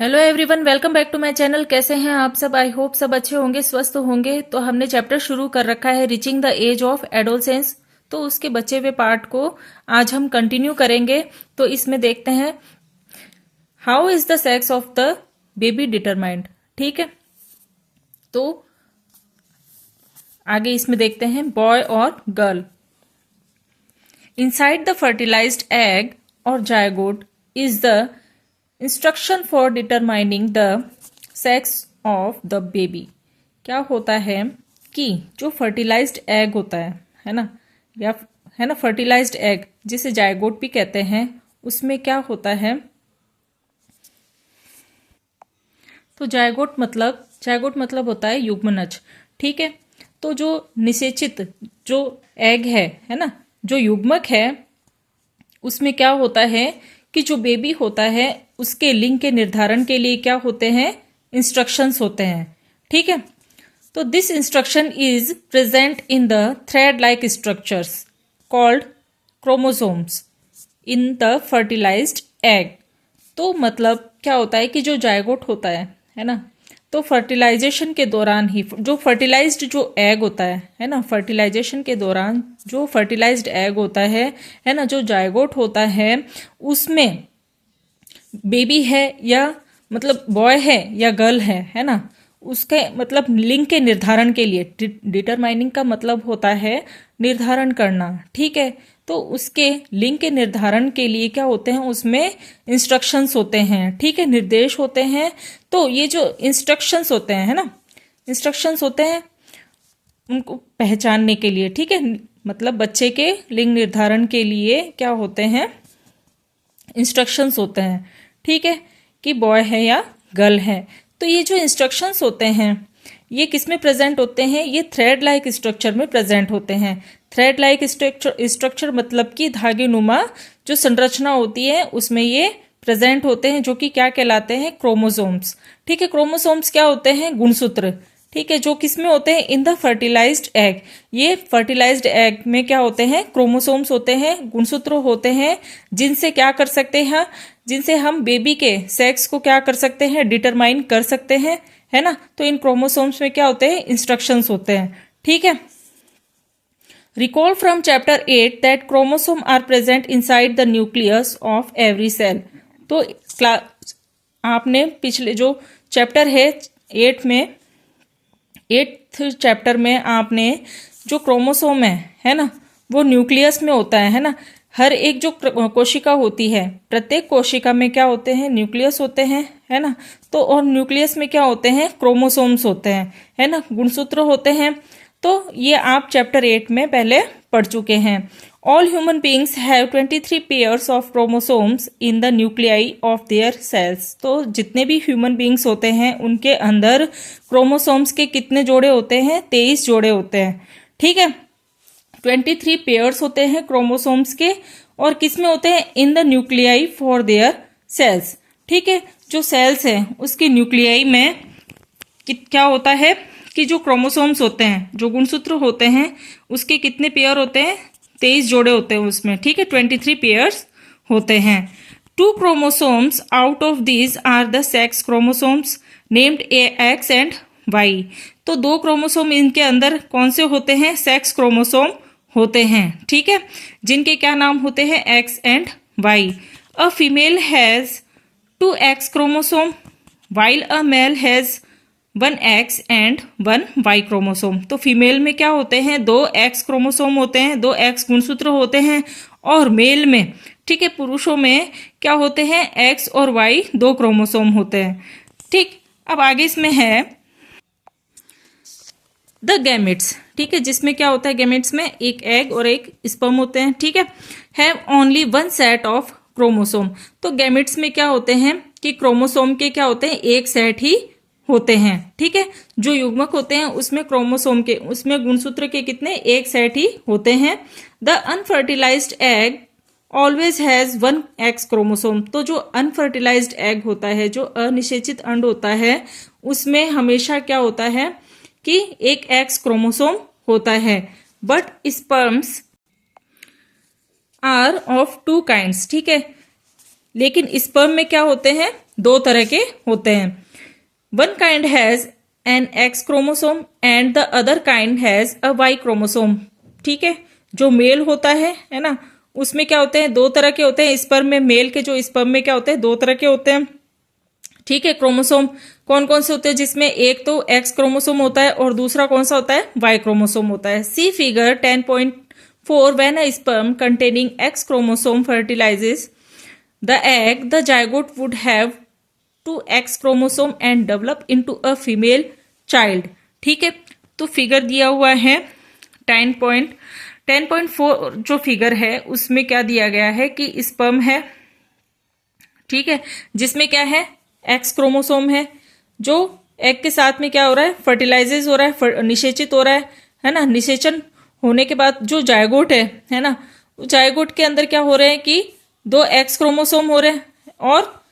Hello everyone, welcome back to my channel. कैसे हैं आप सब? आई होप सब अच्छे होंगे, स्वस्थ होंगे। तो हमने चैप्टर शुरू कर रखा है reaching the age of adolescence. तो उसके बचे हुए पार्ट को आज हम कंटिन्यू करेंगे। तो इसमें देखते हैं how is the sex of the baby determined. ठीक है, तो आगे इसमें देखते हैं बॉय और girl. Inside the fertilised egg और zygote is the instruction for determining the sex of the baby. क्या होता है कि जो फर्टिलाइज्ड एग होता है ना, या है ना, फर्टिलाइज्ड एग जिसे जायगोट भी कहते हैं, उसमें क्या होता है। तो जायगोट मतलब होता है युग्मनज। ठीक है, तो जो निषेचित जो एग है ना, जो युग्मक है, उसमें क्या होता है कि जो बेबी होता है उसके लिंग के निर्धारण के लिए क्या होते हैं, इंस्ट्रक्शंस होते हैं। ठीक है, तो this instruction is present in the thread like structures called chromosomes in the fertilised egg. तो मतलब क्या होता है कि जो जायगोट होता है ना, तो फर्टिलाइजेशन के दौरान ही जो फर्टिलाइज्ड जो एग होता है ना, फर्टिलाइजेशन के दौरान जो फर्टिलाइज्ड एग होता है ना, जो जायगोट होता है, उसमें बेबी है या मतलब बॉय है या गर्ल है ना, उसके मतलब लिंग के निर्धारण के लिए, डिटरमाइनिंग का मतलब होता है निर्धारण करना। ठीक है, तो उसके लिंग के निर्धारण के लिए क्या होते हैं, उसमें इंस्ट्रक्शंस होते हैं। ठीक है, निर्देश होते हैं। तो ये जो इंस्ट्रक्शंस होते हैं, है ना, इंस्ट्रक्शंस होते हैं उनको पहचानने के लिए। ठीक है, मतलब बच्चे के लिंग निर्धारण के लिए क्या होते हैं, इंस्ट्रक्शंस होते हैं। ठीक है, कि बॉय है या गर्ल है। तो ये जो इंस्ट्रक्शंस होते हैं ये किस में प्रेजेंट होते हैं, ये थ्रेड लाइक स्ट्रक्चर में प्रेजेंट होते हैं। थ्रेड लाइक स्ट्रक्चर मतलब कि धागे नुमा जो संरचना होती है उसमें ये प्रेजेंट होते हैं, जो कि क्या कहलाते हैं, क्रोमोसोम्स। ठीक है, क्रोमोसोम्स क्या होते हैं, गुणसूत्र। ठीक है, जो किस में होते हैं, इन द फर्टिलाइज्ड एग। ये फर्टिलाइज्ड एग में क्या होते हैं, क्रोमोसोम्स होते हैं, गुणसूत्र होते हैं, जिनसे क्या कर सकते हैं, जिनसे हम बेबी के सेक्स को क्या कर सकते हैं, डिटरमाइन कर सकते हैं, है ना। तो इन क्रोमोसोम्स में क्या होते हैं, इंस्ट्रक्शंस होते हैं। ठीक है, recall from chapter 8 that chromosome are present inside the nucleus of every cell. तो आपने पिछले जो चैप्टर है 8 में, 8th चैप्टर में आपने जो क्रोमोसोम है ना, वो न्यूक्लियस में होता है ना। हर एक जो कोशिका होती है, प्रत्येक कोशिका में क्या होते हैं, न्यूक्लियस होते हैं, है ना। तो और न्यूक्लियस में क्या होते हैं, क्रोमोसोम्स होते हैं, है ना, गुणसूत्र होते हैं। तो ये आप चैप्टर 8 में पहले पढ़ चुके हैं। All human beings have 23 pairs of chromosomes in the nuclei of their cells. तो जितने भी ह्यूमन बींग्स होते हैं उनके अंदर क्रोमोसोम्स के कितने जोड़े होते हैं, 23 जोड़े होते हैं। ठीक है, 23 पेयर्स होते हैं क्रोमोसोम्स के, और किसमें होते हैं, in the nuclei for their cells. ठीक है, जो सेल्स है उसकी न्यूक्लियाई में क्या होता है कि जो क्रोमोसोम्स होते हैं, जो गुणसूत्र होते हैं, उसके कितने पेयर होते हैं, 23 जोड़े होते हैं उसमें। ठीक है, 23 पेयर्स होते हैं। 2 chromosomes out of these are the sex chromosomes named X and Y. तो 2 क्रोमोसोम इनके अंदर कौन से होते हैं, सेक्स क्रोमोसोम होते हैं। ठीक है, जिनके क्या नाम होते हैं, X and Y. A female has 2 X chromosome while a male has 1 X and 1 Y chromosome. तो फीमेल में क्या होते हैं, 2 एक्स क्रोमोसोम होते हैं, 2 एक्स गुणसूत्र होते हैं, और मेल में, ठीक है, पुरुषों में क्या होते हैं, एक्स और वाई 2 क्रोमोसोम होते हैं। ठीक, अब आगे इसमें है द गैमेट्स। ठीक है, जिसमें क्या होता है, गैमेट्स में एक एग और एक स्पर्म होते हैं। ठीक है, have only 1 set of chromosome. तो गैमेट्स में क्या होते हैं कि क्रोमोसोम के क्या होते हैं, एक सेट ही होते हैं। ठीक है, जो युग्मक होते हैं उसमें क्रोमोसोम के, उसमें गुणसूत्र के कितने, एक सेट ही होते हैं। The unfertilised egg always has 1 x chromosome. तो जो अनफर्टिलाइज्ड एग होता है, जो अनिषेचित अंड होता है, उसमें हमेशा क्या होता है कि एक एक्स क्रोमोसोम होता है। But sperms are of 2 kinds. ठीक है, लेकिन स्पर्म में क्या होते हैं, 2 तरह के होते हैं। One kind has an X chromosome and the other kind has a Y chromosome. ठीक है, जो मेल होता है ना, उसमें क्या होते हैं, 2 तरह के होते हैं स्पर्म में। मेल के जो स्पर्म में क्या होते हैं, 2 तरह के होते हैं। ठीक है, क्रोमोसोम कौन कौन से होते हैं, जिसमें एक तो एक्स क्रोमोसोम होता है और दूसरा कौन सा होता है, वाई क्रोमोसोम होता है। See figure 10.4 when a sperm containing X chromosome fertilises the egg, the zygote would have 2 X chromosome and develop into a female child. ठीक है, तो फिगर दिया हुआ है 10.4 जो फिगर है उसमें क्या दिया गया है कि स्पर्म है, ठीक है, जिसमें क्या है, एक्स क्रोमोसोम जो एग के साथ में क्या हो रहा है, फर्टिलाइजेज हो रहा है, निषेचित हो रहा है ना। निषेचन होने के बाद जो जायगोट है ना, जायगोट के अंदर क्या हो रहे हैं कि 2 एक्स क्रोमोसोम हो रहे हैं और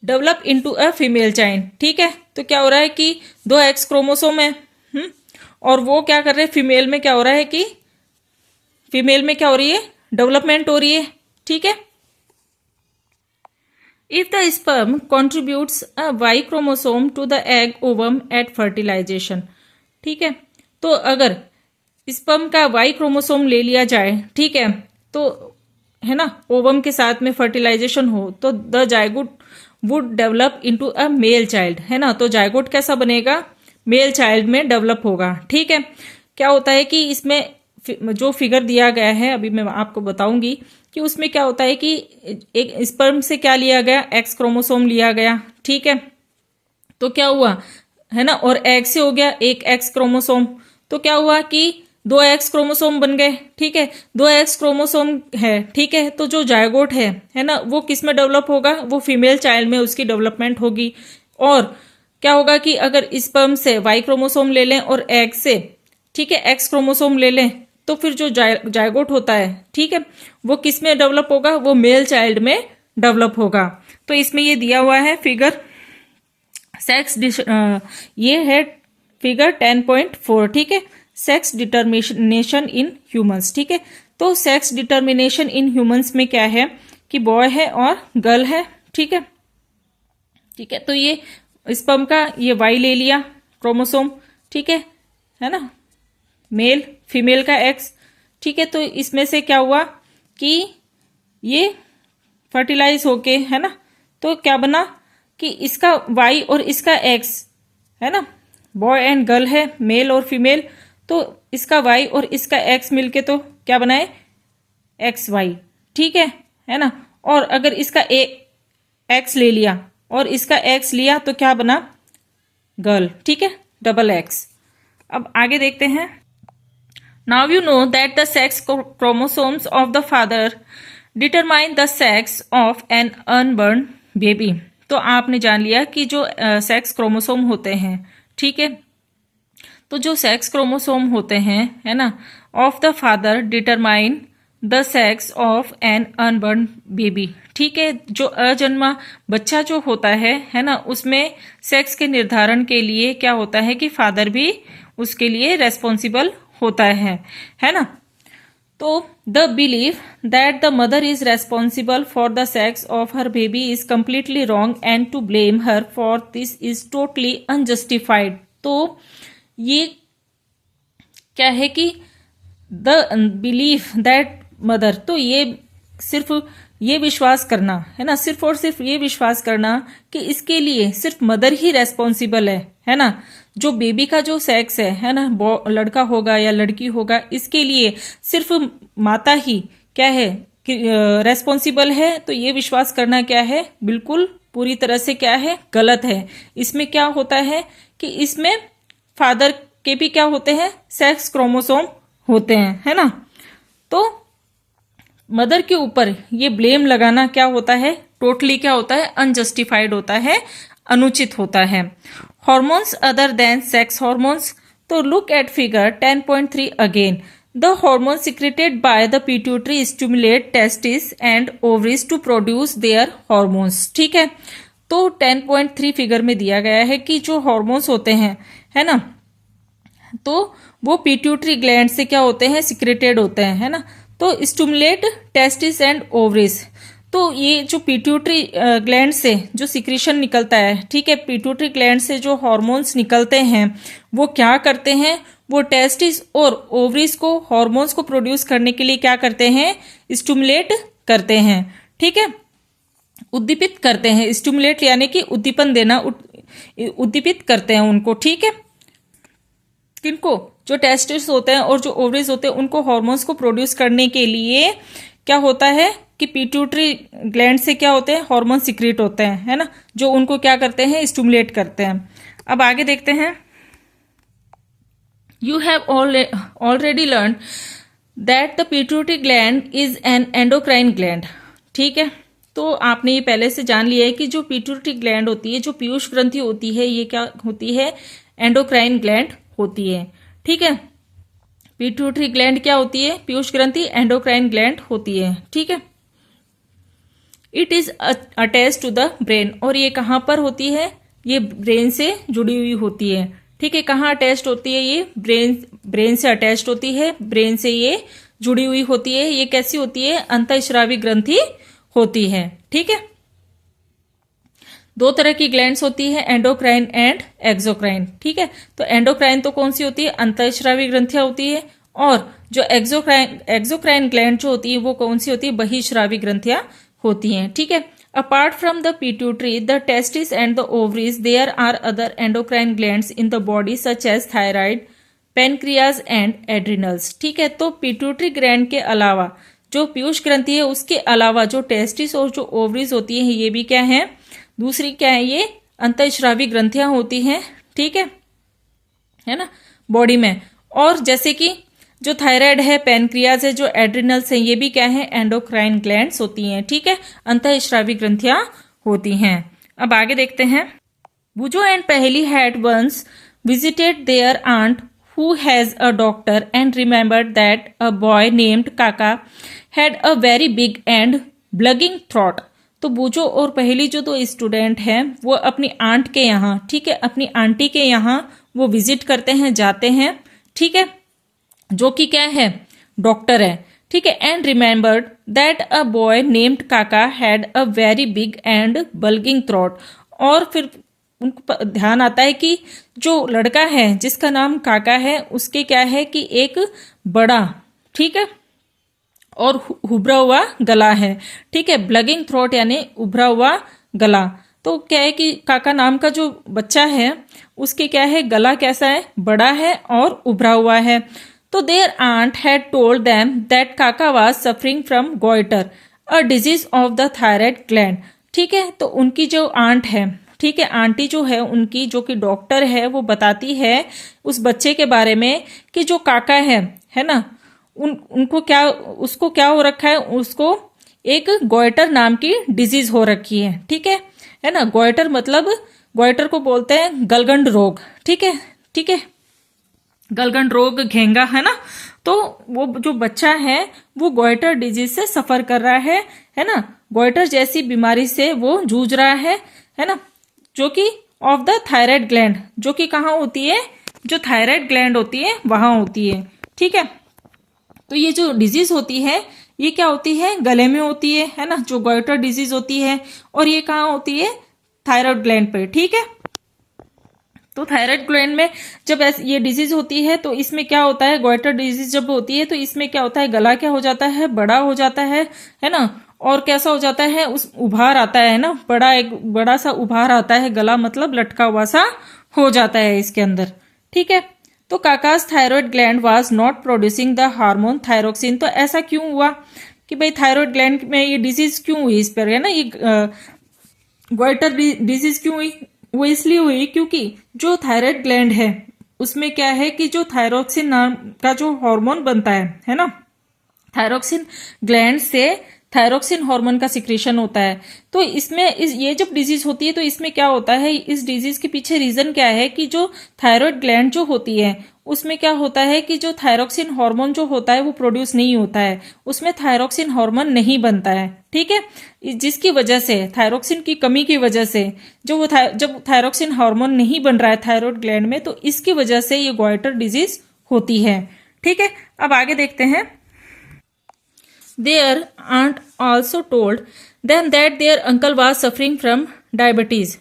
develop into a female child. ठीक है, तो क्या हो रहा है कि 2 एक्स क्रोमोसोम है, और वो क्या कर रहे हैं, फीमेल में क्या हो रहा है कि फीमेल में क्या हो रही है, डेवलपमेंट हो रही है। ठीक है, if the sperm contributes a Y chromosome to the egg ovum at fertilization। ठीक है, तो अगर स्पर्म का Y क्रोमोसोम ले लिया जाए, ठीक है, तो है ना, ओवम के साथ में फर्टिलाइजेशन हो तो the zygote would develop into a male child, है ना। तो जायगोट कैसा बनेगा, मेल चाइल्ड में डेवलप होगा। ठीक है, क्या होता है कि इसमें जो फिगर दिया गया है अभी मैं आपको बताऊंगी कि उसमें क्या होता है कि एक स्पर्म से क्या लिया गया, एक्स क्रोमोसोम लिया गया। ठीक है, तो क्या हुआ, है ना, और एग से हो गया एक एक्स क्रोमोसोम, तो क्या हुआ कि 2 एक्स क्रोमोसोम बन गए। ठीक है, 2 एक्स क्रोमोसोम है। ठीक है, तो जो जायगोट है ना, वो किस में डेवलप होगा, वो फीमेल चाइल्ड में उसकी डेवलपमेंट होगी। और क्या होगा कि अगर स्पर्म से वाई क्रोमोसोम ले लें और एग से, ठीक है, एक्स क्रोमोसोम ले लें, तो फिर जो जायगोट होता है, ठीक है, वो किस में डेवलप होगा, वो मेल चाइल्ड में डेवलप होगा। तो इसमें ये दिया हुआ है फिगर सेक्स ये है फिगर 10.4। ठीक है, सेक्स डिटर्मिनेशन इन ह्यूमंस। ठीक है, तो सेक्स डिटर्मिनेशन इन ह्यूमंस में क्या है कि बॉय है और गर्ल है। ठीक है, ठीक है, तो ये स्पर्म का ये वाई ले लिया क्रोमोसोम, ठीक है ना, मेल, फीमेल का एक्स। ठीक है, तो इसमें से क्या हुआ कि ये फर्टिलाइज होके, है ना, तो क्या बना कि इसका वाई और इसका एक्स, है ना, बॉय एंड गर्ल है, मेल और फीमेल, तो इसका वाई और इसका एक्स मिलके तो क्या बनाए, एक्स वाई। ठीक है ना। और अगर इसका एक्स ले लिया और इसका एक्स लिया तो क्या बना, गर्ल। ठीक है, डबल एक्स। अब आगे देखते हैं। Now you know that the sex chromosomes of the father determine the sex of an unborn baby। तो आपने जान लिया कि जो सेक्स क्रोमोसोम होते हैं, ठीक है, तो जो सेक्स क्रोमोसोम होते हैं, है ना, of the father determine the sex of an unborn baby. ठीक है, जो अजन्मा बच्चा जो होता है ना, उसमें सेक्स के निर्धारण के लिए क्या होता है कि फादर भी उसके लिए रेस्पॉन्सिबल होता है ना। तो the believe that the mother is responsible for the sex of her baby is completely wrong and to blame her for this is totally unjustified. तो ये क्या है कि द बिलीफ दैट मदर, तो ये सिर्फ ये विश्वास करना, है ना, सिर्फ और सिर्फ ये विश्वास करना कि इसके लिए सिर्फ मदर ही रेस्पॉन्सिबल है ना। जो बेबी का जो सेक्स है ना, लड़का होगा या लड़की होगा, इसके लिए सिर्फ माता ही क्या है कि रेस्पॉन्सिबल है। तो ये विश्वास करना क्या है, बिल्कुल पूरी तरह से क्या है, गलत है। इसमें क्या होता है कि इसमें फादर के भी क्या होते हैं, सेक्स क्रोमोसोम होते हैं, है ना। तो मदर के ऊपर ये ब्लेम लगाना क्या होता है, टोटली क्या होता है, अनजस्टिफाइड होता है, अनुचित होता है। Hormones other than sex hormones, तो look at figure 10.3 again. The hormone secreted by the pituitary stimulate testis and ovaries to produce their hormones. ठीक है, तो 10.3 फिगर में दिया गया है कि जो हॉर्मोन्स होते हैं, है ना, तो वो पिट्यूटरी ग्लैंड से क्या होते हैं, सिक्रेटेड होते हैं, है ना। तो स्टिमुलेट टेस्टिस एंड ओवरीज, तो ये जो पिट्यूटरी ग्लैंड से जो सिक्रीशन निकलता है, ठीक है, पिट्यूटरी ग्लैंड से जो हार्मोन्स निकलते हैं वो क्या करते हैं, वो टेस्टिस और ओवरीज को हार्मोन्स को प्रोड्यूस करने के लिए क्या करते हैं, स्टिमुलेट करते हैं, ठीक है, उद्दीपित करते हैं। स्टिमुलेट यानी कि उद्दीपन देना, उद्दीपित करते हैं उनको, ठीक है। किनको, जो टेस्टिस होते हैं और जो ओवरीज होते हैं उनको हार्मोन्स को प्रोड्यूस करने के लिए क्या होता है कि पिट्यूटरी ग्लैंड से क्या होते हैं, हार्मोन सिक्रीट होते हैं, है ना, जो उनको क्या करते हैं, स्टिमुलेट करते हैं। अब आगे देखते हैं। You have already learn that the pituitary gland is an endocrine gland, ठीक है। तो आपने ये पहले से जान लिया है कि जो पिट्यूटरी ग्लैंड होती है, जो पीयूष ग्रंथि होती है, ये क्या होती है, एंडोक्राइन ग्लैंड होती है, ठीक है। पिट्यूटरी ग्लैंड क्या होती है, पीयूष ग्रंथि एंडोक्राइन ग्लैंड होती है, ठीक है। It is attach to the brain, और ये कहाँ पर होती है, ये ब्रेन से जुड़ी हुई होती है, ठीक है। कहाँ अटैच्ड होती है, ये ब्रेन से अटैच्ड होती है, ब्रेन से ये जुड़ी हुई होती है। ये कैसी होती है, अंतःस्रावी ग्रंथि होती है, ठीक है। दो तरह की ग्लैंड्स होती है, एंडोक्राइन एंड एक्सोक्राइन, ठीक है। तो एंडोक्राइन तो कौन सी होती है, अंतःस्रावी ग्रंथियां होती है, और जो एक्सोक्राइन ग्लैंड जो होती है वो कौन सी होती है, बहिःस्रावी ग्रंथियां होती हैं, ठीक है। Apart from the pituitary, the testis and the ovaries, there are other endocrine glands in the body such as thyroid, pancreas and adrenals, ठीक है। तो पिट्यूटरी ग्लैंड के अलावा जो पीयूष ग्रंथि है उसके अलावा जो टेस्टिस और जो ओवरीज होती है ये भी क्या है, दूसरी क्या है, ये अंतःस्रावी ग्रंथियां होती हैं, ठीक है ना, बॉडी में। और जैसे कि जो थायराइड है, पेनक्रियाज है, जो एड्रिनल्स है, ये भी क्या है, एंडोक्राइन ग्लैंड्स होती हैं, ठीक है, अंतःस्रावी ग्रंथियां होती हैं। अब आगे देखते हैं। Boojho and Paheli had once visited their aunt who has a doctor and remembered that a boy named Kaka had a very big and blugging throat। तो बूजो और पहेली जो दो स्टूडेंट हैं वो अपनी आंट के यहाँ, ठीक है, अपनी आंटी के यहाँ वो विजिट करते हैं, जाते हैं, ठीक है, जो कि क्या है, डॉक्टर है, ठीक है। And remembered that a boy named Kaka had a very big and bulging throat, और फिर उनको ध्यान आता है कि जो लड़का है जिसका नाम काका है उसके क्या है कि एक बड़ा, ठीक है, और उभरा हुआ गला है, ठीक है, ब्लगिंग थ्रोट यानी उभरा हुआ गला। तो क्या है कि काका नाम का जो बच्चा है उसके क्या है, गला कैसा है, बड़ा है और उभरा हुआ है। तो their aunt had told them that Kaka was suffering from goitre, a disease of the thyroid gland, ठीक है। तो उनकी जो आंट है, ठीक है, आंटी जो है उनकी, जो कि डॉक्टर है, वो बताती है उस बच्चे के बारे में कि जो काका है ना, उनको क्या, उसको क्या हो रखा है, उसको एक गोइटर नाम की डिजीज हो रखी है, ठीक है ना। गोइटर मतलब, गोइटर को बोलते हैं गलगंड रोग, ठीक है, गलगंड रोग, घेंगा, है ना। तो वो जो बच्चा है वो गोइटर डिजीज से सफर कर रहा है ना, गोइटर जैसी बीमारी से वो जूझ रहा है ना, जो कि ऑफ द थायराइड ग्लैंड, जो कि कहाँ होती है, जो थायराइड ग्लैंड होती है वहां होती है, ठीक है। तो ये जो डिजीज होती है ये क्या होती है, गले में होती है ना, जो गोइटर डिजीज होती है, और ये कहाँ होती है, थायराइड ग्लैंड पे, ठीक है। तो थायराइड ग्लैंड में जब ये डिजीज होती है तो इसमें क्या होता है, गोइटर डिजीज जब होती है तो इसमें क्या होता है, गला क्या हो जाता है, बड़ा हो जाता है ना, और कैसा हो जाता है, उस उभार आता है ना, एक बड़ा सा उभार आता है, गला मतलब लटका हुआ सा हो जाता है इसके अंदर, ठीक है। तो Kakas thyroid gland was not producing the hormone thyroxine. तो ऐसा क्यों हुआ कि भाई थायराइड ग्लैंड में ये डिजीज क्यों हुई इस पर, है ना, ये गोइटर डिजीज क्यों हुई, वो इसलिए हुई क्योंकि जो थायराइड ग्लैंड है उसमें क्या है कि जो थायरोक्सिन नाम का जो हार्मोन बनता है ना, थायरोक्सिन ग्लैंड से थायरोक्सिन हार्मोन का सिक्रीशन होता है। तो इसमें ये जब डिजीज होती है तो इसमें क्या होता है, इस डिजीज के पीछे रीजन क्या है कि जो थायराइड ग्लैंड जो होती है उसमें क्या होता है कि जो थायरोक्सिन हार्मोन जो होता है वो प्रोड्यूस नहीं होता है, उसमें थायरोक्सिन हार्मोन नहीं बनता है, ठीक है। जिसकी वजह से, थायरोक्सिन की कमी की वजह से जब थायरोक्सिन हार्मोन नहीं बन रहा है थायराइड ग्लैंड में, तो इसकी वजह से ये गोइटर डिजीज होती है, ठीक है। अब आगे देखते हैं। Their aunt also told then that their uncle was suffering from diabetes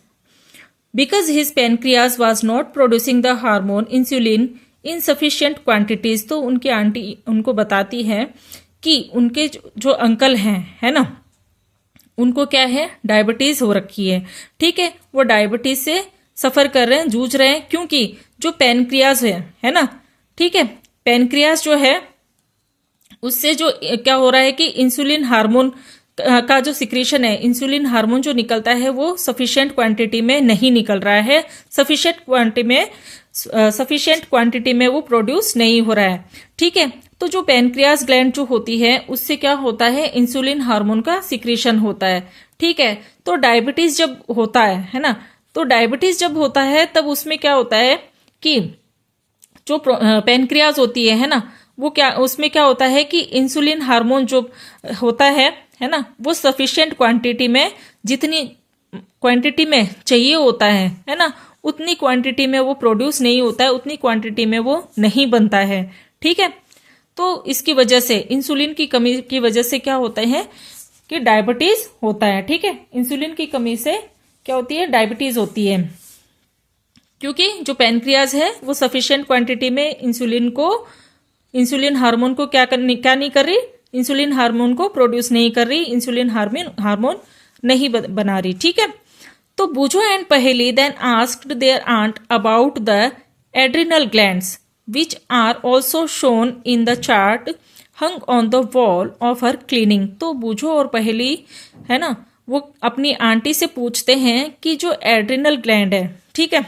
because his pancreas was not producing the hormone insulin in sufficient quantities। तो उनकी आंटी उनको बताती है कि उनके जो अंकल हैं, है ना, उनको क्या है, डायबिटीज हो रखी है। ठीक है, वो डायबिटीज से सफर कर रहे हैं, जूझ रहे हैं, क्योंकि जो पैनक्रियाज है ना, ठीक है, पैनक्रियाज जो है उससे जो क्या हो रहा है कि इंसुलिन हार्मोन का जो सिक्रीशन है, इंसुलिन हार्मोन जो निकलता है वो सफिशिएंट क्वांटिटी में नहीं निकल रहा है, सफिशिएंट क्वांटिटी में वो प्रोड्यूस नहीं हो रहा है। ठीक है, तो जो पैनक्रियास ग्लैंड जो होती है उससे क्या होता है, इंसुलिन हार्मोन का सिक्रीशन होता है। ठीक है, तो डायबिटीज जब होता है ना, तो डायबिटीज जब होता है तब उसमें क्या होता है कि जो पैनक्रियास होती है ना, वो क्या, उसमें क्या होता है कि इंसुलिन हार्मोन जो होता है ना, वो सफिशिएंट क्वांटिटी में, जितनी क्वांटिटी में चाहिए होता है ना, उतनी क्वांटिटी में वो प्रोड्यूस नहीं होता है, उतनी क्वांटिटी में वो नहीं बनता है। ठीक है, तो इसकी वजह से, इंसुलिन की कमी की वजह से क्या होता है कि डायबिटीज होता है। ठीक है, इंसुलिन की कमी से क्या होती है, डायबिटीज होती है, क्योंकि जो पैनक्रियाज है वो सफिशिएंट क्वांटिटी में इंसुलिन हार्मोन को क्या नहीं कर रही, इंसुलिन हार्मोन को प्रोड्यूस नहीं कर रही, इंसुलिन हार्मोन नहीं बना रही। ठीक है, तो Boojho and Paheli then asked their aunt about the adrenal glands which are also shown in the chart hung on the wall of her clinic. तो बूझो और पहेली है ना, वो अपनी आंटी से पूछते हैं कि जो एड्रिनल ग्लैंड है, ठीक है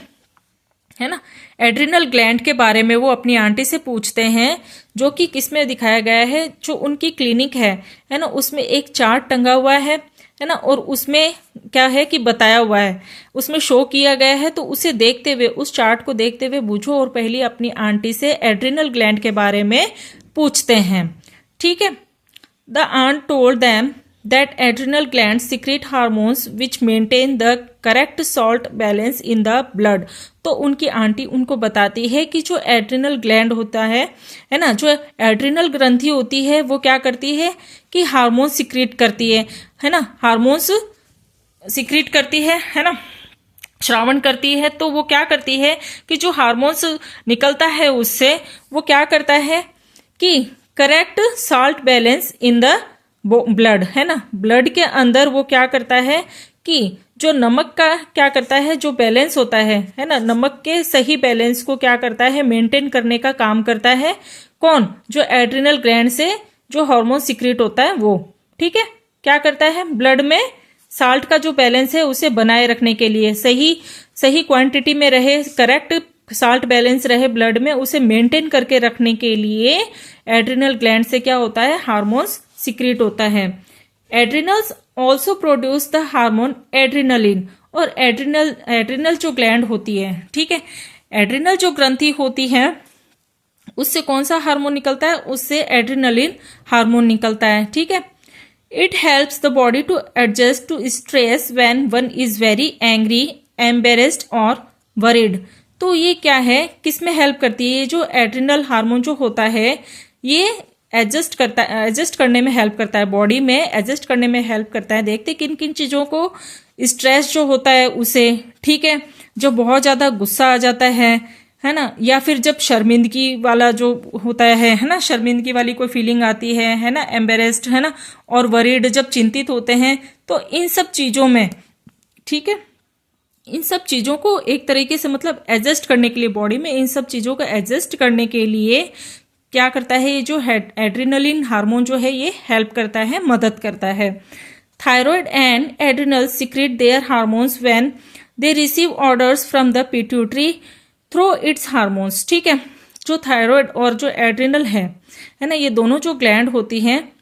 ना, एड्रिनल ग्लैंड के बारे में वो अपनी आंटी से पूछते हैं, जो कि किसमें दिखाया गया है, जो उनकी क्लिनिक है ना, उसमें एक चार्ट टंगा हुआ है ना, और उसमें क्या है कि बताया हुआ है, उसमें शो किया गया है। तो उसे देखते हुए, उस चार्ट को देखते हुए बूझो और पहली अपनी आंटी से एड्रिनल ग्लैंड के बारे में पूछते हैं। ठीक है, the aunt told them that adrenal glands secrete hormones which maintain the correct salt balance in the blood। तो उनकी आंटी उनको बताती है कि जो एड्रिनल ग्लैंड होता है ना, जो एड्रिनल ग्रंथि होती है वो क्या करती है कि हार्मोन सिक्रीट करती है ना, हार्मोन्स सिक्रीट करती है ना, श्रावण करती है। तो वो क्या करती है कि जो हार्मोन्स निकलता है उससे वो क्या करता है कि correct salt balance in the blood, है ना, ब्लड के अंदर वो क्या करता है कि जो नमक का क्या करता है, जो बैलेंस होता है ना, नमक के सही बैलेंस को क्या करता है, मेंटेन करने का काम करता है। कौन, जो एड्रिनल ग्लैंड से जो हार्मोन सिक्रीट होता है वो। ठीक है, क्या करता है, ब्लड में साल्ट का जो बैलेंस है उसे बनाए रखने के लिए, सही क्वांटिटी में रहे, करेक्ट साल्ट बैलेंस रहे ब्लड में, उसे मेंटेन करके रखने के लिए एड्रिनल ग्लैंड से क्या होता है, हार्मोन्स सिक्रीट होता है। Adrenals also produce the hormone adrenaline. और एड्रिनल जो ग्लैंड होती है, ठीक है, एड्रिनल जो ग्रंथि होती है उससे कौन सा हार्मोन निकलता है, उससे एड्रिनलिन हार्मोन निकलता है। ठीक है, it helps the body to adjust to stress when one is very angry, embarrassed और वरीड। तो ये क्या है, किसमें हेल्प करती है, ये जो एड्रिनल हार्मोन जो होता है ये एडजस्ट करने में हेल्प करता है, बॉडी में एडजस्ट करने में हेल्प करता है। देखते किन किन चीजों को, स्ट्रेस जो होता है उसे, ठीक है, जो बहुत ज्यादा गुस्सा आ जाता है ना, या फिर जब शर्मिंदगी वाला जो होता है ना, शर्मिंदगी वाली कोई फीलिंग आती है ना, एम्बेरेस्ड, है ना, और वरीड जब चिंतित होते हैं, तो इन सब चीजों में, ठीक है, इन सब चीजों को एक तरीके से मतलब एडजस्ट करने के लिए, बॉडी में इन सब चीजों को एडजस्ट करने के लिए क्या करता है, ये जो एड्रिनलिन हार्मोन जो है ये हेल्प करता है, मदद करता है। Thyroid and adrenal secrete their hormones when they receive orders from the pituitary through its hormones. ठीक है, जो थायराइड और जो एड्रिनल है ना, ये दोनों जो ग्लैंड होती हैं,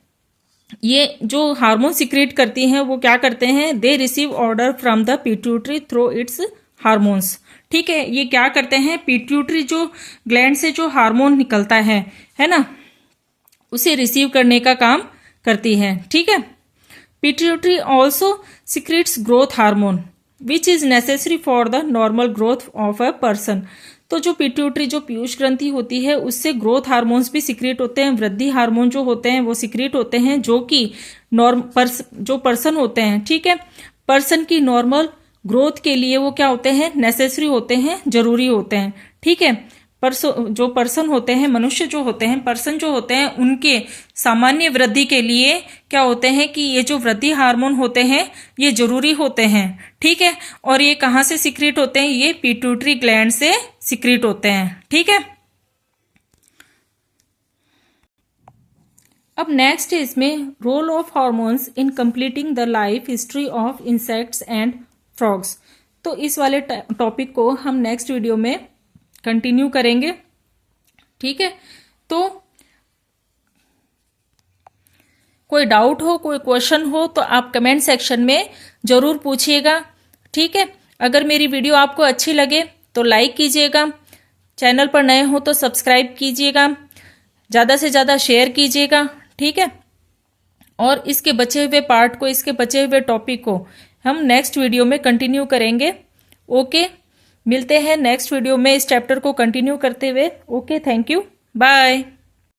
ये जो हार्मोन सिक्रेट करती हैं, वो क्या करते हैं, they receive order from the pituitary through its hormones. ठीक है, ये क्या करते हैं, पिट्यूटरी जो ग्लैंड से जो हार्मोन निकलता है ना, उसे रिसीव करने का काम करती है। ठीक है, pituitary also secretes growth hormone which is necessary for the normal growth of a person. तो जो पिट्यूटरी जो पीयूष ग्रंथि होती है उससे ग्रोथ हार्मोन्स भी सिक्रेट होते हैं, वृद्धि हार्मोन जो होते हैं वो सिक्रेट होते हैं, जो कि जो पर्सन होते हैं, ठीक है, पर्सन की नॉर्मल ग्रोथ के लिए वो क्या होते हैं, नेसेसरी होते हैं, जरूरी होते हैं, ठीक है। जो पर्सन होते हैं, मनुष्य जो होते हैं, पर्सन जो होते हैं, उनके सामान्य वृद्धि के लिए क्या होते हैं कि ये जो वृद्धि हार्मोन होते हैं ये जरूरी होते हैं, ठीक है। और ये कहाँ से सिक्रीट होते हैं, ये पिट्यूटरी ग्लैंड से सिक्रीट होते हैं, ठीक है। अब नेक्स्ट है इसमें role of hormones in completing the life history of insects and frogs. तो इस वाले टॉपिक को हम नेक्स्ट वीडियो में कंटिन्यू करेंगे, ठीक है। तो कोई डाउट हो, कोई क्वेश्चन हो तो आप कमेंट सेक्शन में जरूर पूछिएगा, ठीक है। अगर मेरी वीडियो आपको अच्छी लगे तो लाइक कीजिएगा, चैनल पर नए हो तो सब्सक्राइब कीजिएगा, ज़्यादा से ज़्यादा शेयर कीजिएगा, ठीक है। और इसके बचे हुए पार्ट को, इसके बचे हुए टॉपिक को हम नेक्स्ट वीडियो में कंटिन्यू करेंगे। ओके, मिलते हैं नेक्स्ट वीडियो में इस चैप्टर को कंटिन्यू करते हुए। Okay, thank you, bye.